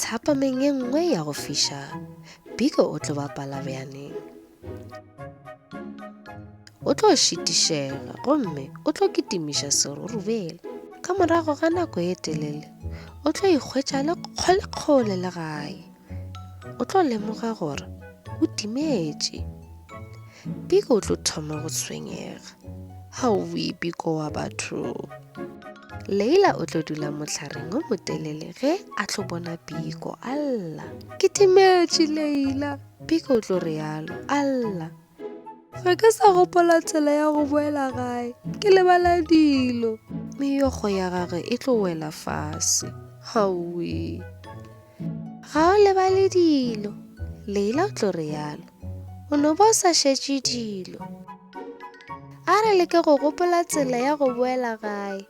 thapameng e nngwe ya go fiša, Biko o tlo bapala bjaneng. O tlo šitišega gomme o tlo kitimiša serurubele. Ka morago ga nako e telele, o tlo ikgwetša le kgole-kgole le gae. O tlo lemoga gore o timetše. Biko o tlo thoma go tshwenyega. Haui Biko wa batho. Leila o tlo dula mohlhareng o motelele ge a tlo bona Biko. Alla, ke timetše Leila. Biko o tlo realo. Alla, ga ke sa gopola tsela ya go boela gae, ke lebala dilo. Meyogo ya gagwe e tlo wela fase. Haui, ga o lebale dilo. Leila o tlo realo. O no bo sa šetše dilo. A re leke go gopola tsela ya go boela gae.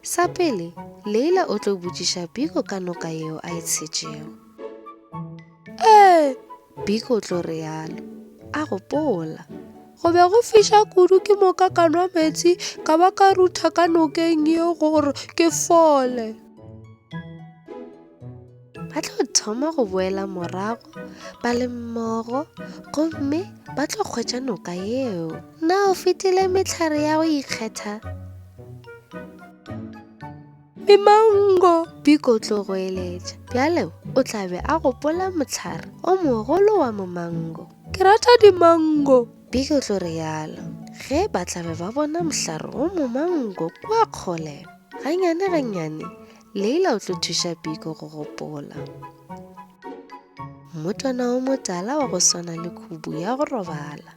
Sa pele, Leila o tlo botšiša Biko ka noka yeo a e tshetšego. Biko o tlo realo. A gopola, go be go fiša kudu ke moka ka nwa metsi ka ba ka rutha ka nokeng yeo gore ke fole. Ba tlo thoma go boela morago ba le mmogo, gomme ba tlo kgwetša noka yeo. Na o fetile mehlare ya go ikgetha? Dimango, Biko o tlo go eletša. Bjale o tla be a gopola mohlare o mogolo wa momango. Ke rata dimango, Biko o tlo realo. Ge ba tla be ba bona mohlare o momango kwa kgole. Gannyane Leila o tlo thuša Biko go gopola. Mmotwana o motala wa go swana le khubu ya go robala.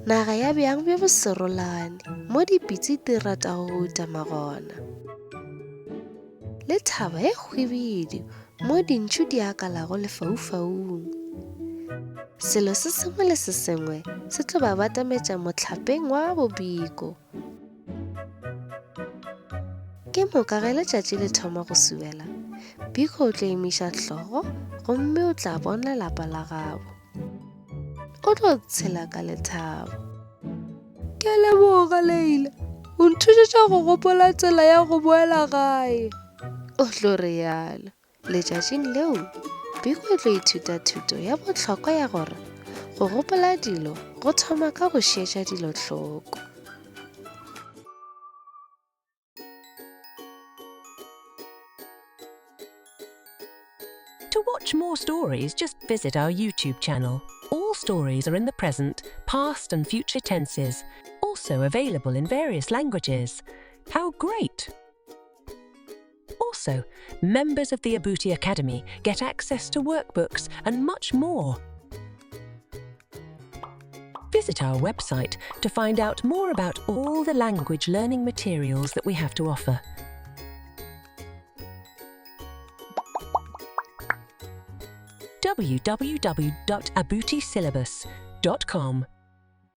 Naga ya bjang bjo bo serolane, mo dipitsi di rata go utama gona. Le thaba e hwibidi, mo dintšu di akalago lefaufaung. Selo se sengwe le se sengwe se tlo ba batametša mohlapeng wa bo Biko. Ke moka ge letšatši le thoma go subela, Biko o tlo emiša hlogo gomme o tla bona lapa la gabo. O tlo tshela ka lethabo. Ke leboga Leila, o nthušetša go gopola tsela ya go boela gae. O tlo realo. Letšatšing leo, Biko o tlo ithuta thuto ya bohlokwa ya gore go gopola dilo go thoma ka go šetša dilo hloko. To watch more stories, just visit our YouTube channel. All stories are in the present, past and future tenses, also available in various languages. How great! Also, members of the Abuti Academy get access to workbooks and much more. Visit our website to find out more about all the language learning materials that we have to offer. www.abutisyllabus.com